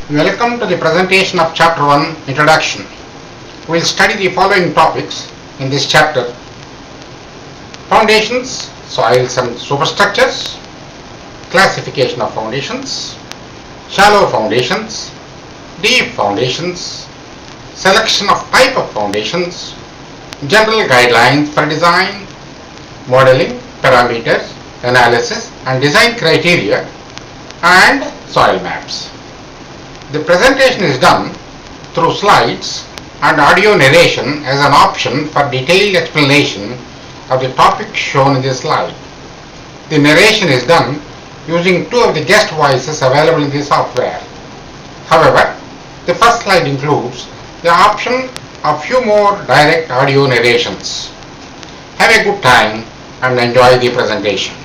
Welcome to the presentation of Chapter 1, Introduction. We will study the following topics in this chapter: foundations, soils and superstructures, classification of foundations, shallow foundations, deep foundations, selection of type of foundations, general guidelines for design, modeling, parameters, analysis and design criteria, and soil maps. The presentation is done through slides and audio narration as an option for detailed explanation of the topic shown in this slide. The narration is done using two of the guest voices available in the software. However, the first slide includes the option of few more direct audio narrations. Have a good time and enjoy the presentation.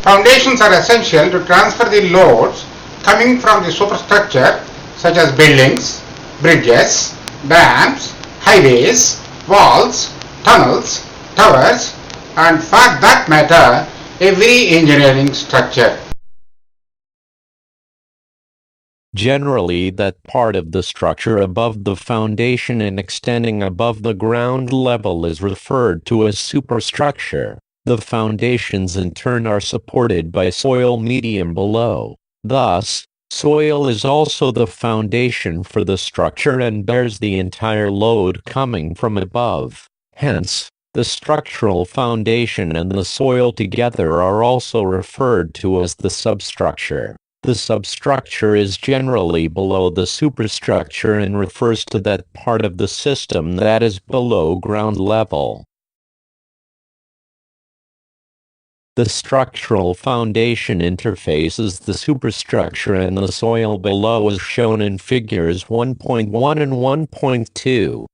Foundations are essential to transfer the loads coming from the superstructure such as buildings, bridges, dams, highways, walls, tunnels, towers, and for that matter, every engineering structure. Generally, that part of the structure above the foundation and extending above the ground level is referred to as superstructure. The foundations in turn are supported by soil medium below. Thus, soil is also the foundation for the structure and bears the entire load coming from above. Hence, the structural foundation and the soil together are also referred to as the substructure. The substructure is generally below the superstructure and refers to that part of the system that is below ground level. The structural foundation interfaces the superstructure and the soil below as shown in figures 1.1 and 1.2.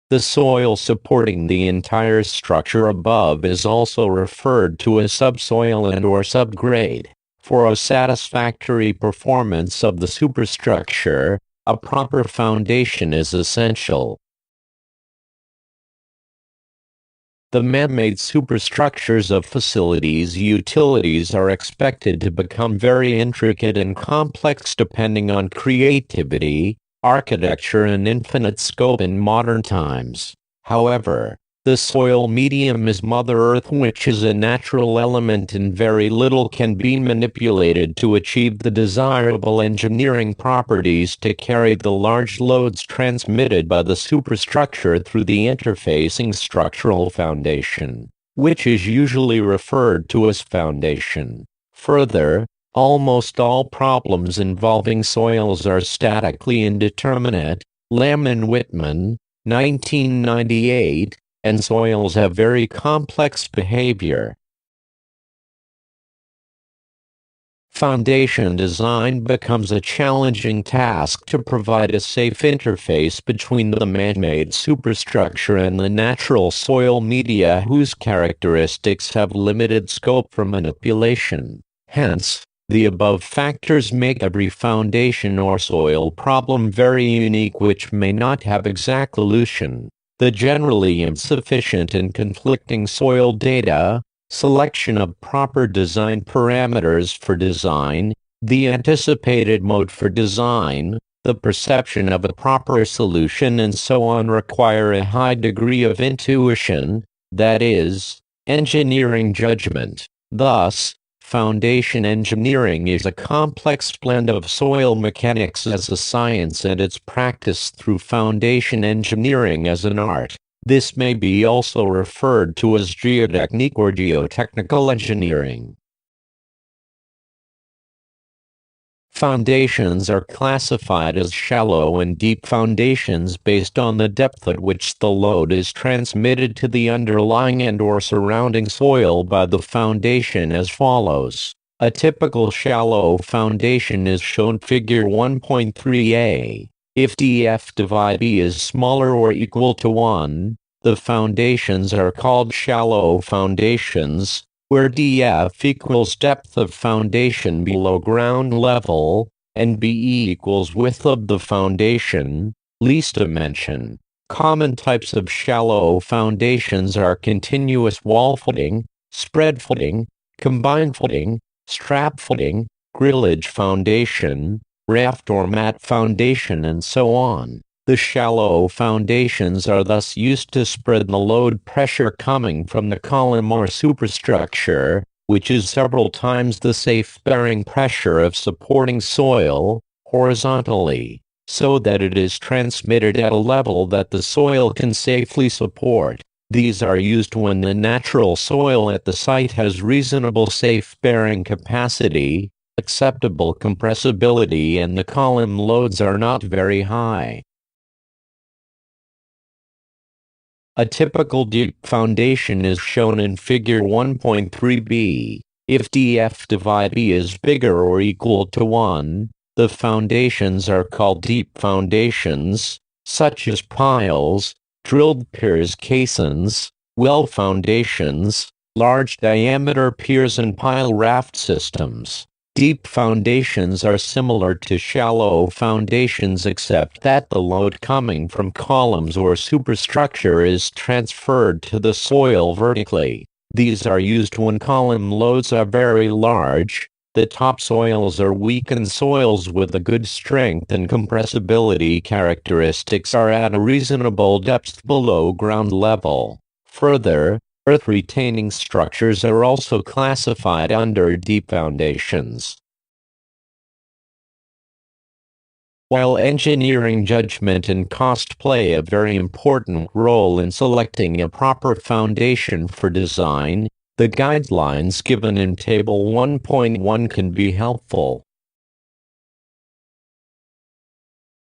The soil supporting the entire structure above is also referred to as subsoil and/or subgrade. For a satisfactory performance of the superstructure, a proper foundation is essential. The man-made superstructures of utilities are expected to become very intricate and complex depending on creativity, architecture and infinite scope in modern times. However, the soil medium is Mother Earth, which is a natural element, and very little can be manipulated to achieve the desirable engineering properties to carry the large loads transmitted by the superstructure through the interfacing structural foundation, which is usually referred to as foundation. Further, almost all problems involving soils are statically indeterminate. Lamb and Whitman, 1998, and soils have very complex behavior. Foundation design becomes a challenging task to provide a safe interface between the man-made superstructure and the natural soil media whose characteristics have limited scope for manipulation. Hence, the above factors make every foundation or soil problem very unique, which may not have exact solution. The generally insufficient and conflicting soil data, selection of proper design parameters for design, the anticipated mode for design, the perception of a proper solution and so on require a high degree of intuition, that is, engineering judgment. Thus, foundation engineering is a complex blend of soil mechanics as a science and its practice through foundation engineering as an art. This may be also referred to as geotechnique or geotechnical engineering. Foundations are classified as shallow and deep foundations based on the depth at which the load is transmitted to the underlying and/or surrounding soil by the foundation as follows. A typical shallow foundation is shown figure 1.3a. If dF/B is smaller or equal to 1, the foundations are called shallow foundations, where dF equals depth of foundation below ground level, and BE equals width of the foundation, least dimension. Common types of shallow foundations are continuous wall footing, spread footing, combined footing, strap footing, grillage foundation, raft or mat foundation, and so on. The shallow foundations are thus used to spread the load pressure coming from the column or superstructure, which is several times the safe bearing pressure of supporting soil, horizontally, so that it is transmitted at a level that the soil can safely support. These are used when the natural soil at the site has reasonable safe bearing capacity, acceptable compressibility, and the column loads are not very high. A typical deep foundation is shown in Figure 1.3b. If dF divided B is bigger or equal to 1, the foundations are called deep foundations, such as piles, drilled piers, caissons, well foundations, large diameter piers, and pile raft systems. Deep foundations are similar to shallow foundations, except that the load coming from columns or superstructure is transferred to the soil vertically. These are used when column loads are very large, the topsoils are weak, and soils with a good strength and compressibility characteristics are at a reasonable depth below ground level. Further, earth-retaining structures are also classified under deep foundations. While engineering judgment and cost play a very important role in selecting a proper foundation for design, the guidelines given in Table 1.1 can be helpful.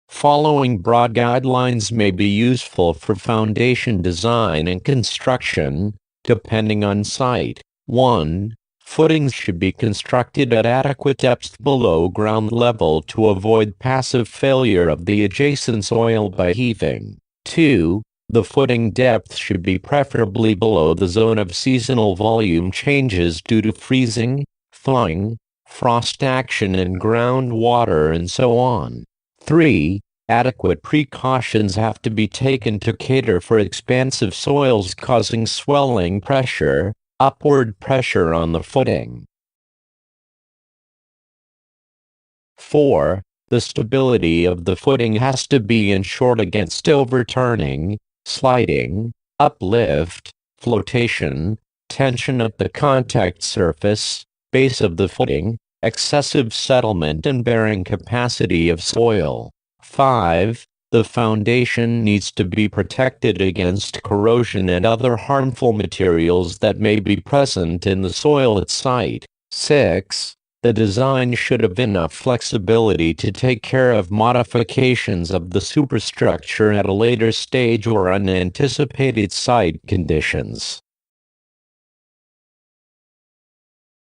Following broad guidelines may be useful for foundation design and construction, depending on site. 1. Footings should be constructed at adequate depth below ground level to avoid passive failure of the adjacent soil by heaving. 2. The footing depth should be preferably below the zone of seasonal volume changes due to freezing, thawing, frost action in groundwater, and so on. 3. Adequate precautions have to be taken to cater for expansive soils causing swelling pressure, upward pressure on the footing. 4. The stability of the footing has to be ensured against overturning, sliding, uplift, flotation, tension of the contact surface, base of the footing, excessive settlement and bearing capacity of soil. 5. The foundation needs to be protected against corrosion and other harmful materials that may be present in the soil at site. 6. The design should have enough flexibility to take care of modifications of the superstructure at a later stage or unanticipated site conditions.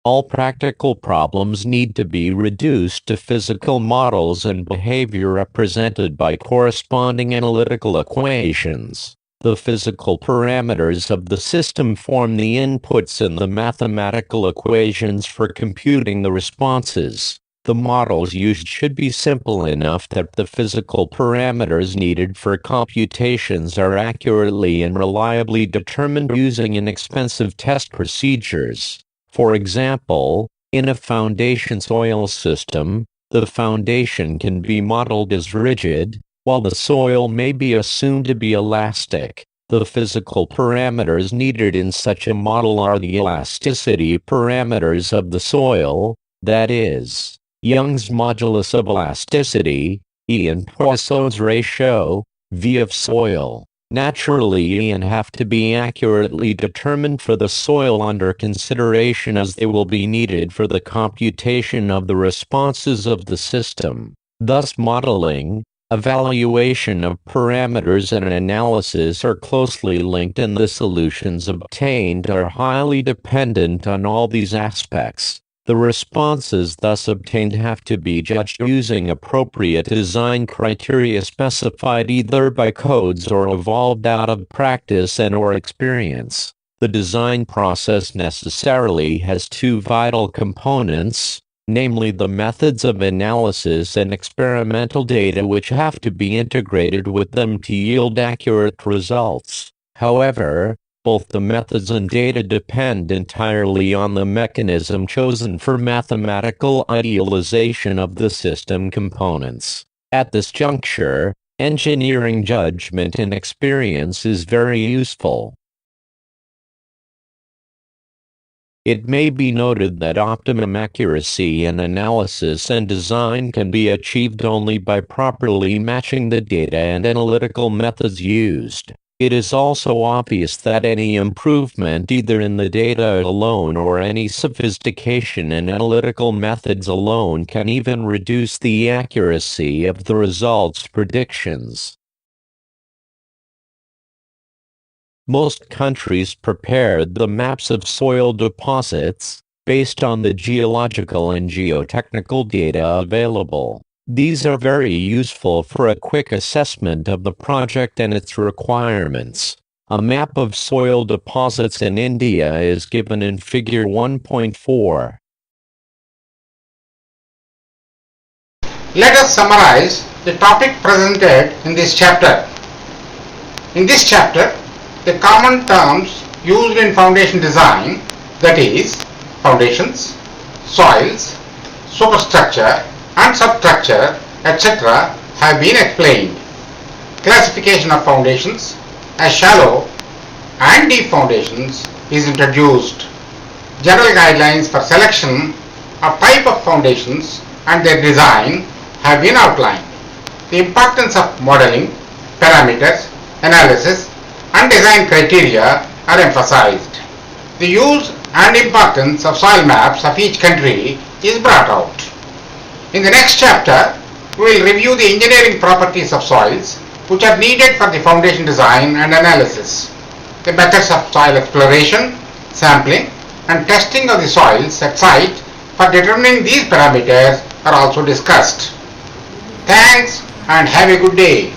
All practical problems need to be reduced to physical models and behavior represented by corresponding analytical equations. The physical parameters of the system form the inputs in the mathematical equations for computing the responses. The models used should be simple enough that the physical parameters needed for computations are accurately and reliably determined using inexpensive test procedures. For example, in a foundation soil system, the foundation can be modeled as rigid, while the soil may be assumed to be elastic. The physical parameters needed in such a model are the elasticity parameters of the soil, that is, Young's modulus of elasticity, E, and Poisson's ratio, V, of soil. Naturally, E and have to be accurately determined for the soil under consideration, as they will be needed for the computation of the responses of the system. Thus, modeling, evaluation of parameters, and analysis are closely linked, and the solutions obtained are highly dependent on all these aspects. The responses thus obtained have to be judged using appropriate design criteria specified either by codes or evolved out of practice and/or experience. The design process necessarily has two vital components, namely the methods of analysis and experimental data, which have to be integrated with them to yield accurate results. However, Both the methods and data depend entirely on the mechanism chosen for mathematical idealization of the system components. At this juncture, engineering judgment and experience is very useful. It may be noted that optimum accuracy in analysis and design can be achieved only by properly matching the data and analytical methods used. It is also obvious that any improvement either in the data alone or any sophistication in analytical methods alone can even reduce the accuracy of the results' predictions. Most countries prepared the maps of soil deposits based on the geological and geotechnical data available. These are very useful for a quick assessment of the project and its requirements. A map of soil deposits in India is given in Figure 1.4. Let us summarize the topic presented in this chapter. In this chapter, the common terms used in foundation design, that is, foundations, soils, superstructure and substructure, etc., have been explained. Classification of foundations as shallow and deep foundations is introduced. General guidelines for selection of type of foundations and their design have been outlined. The importance of modeling, parameters, analysis and design criteria are emphasized. The use and importance of soil maps of each country is brought out. In the next chapter, we will review the engineering properties of soils which are needed for the foundation design and analysis. The methods of soil exploration, sampling and testing of the soils at site for determining these parameters are also discussed. Thanks and have a good day.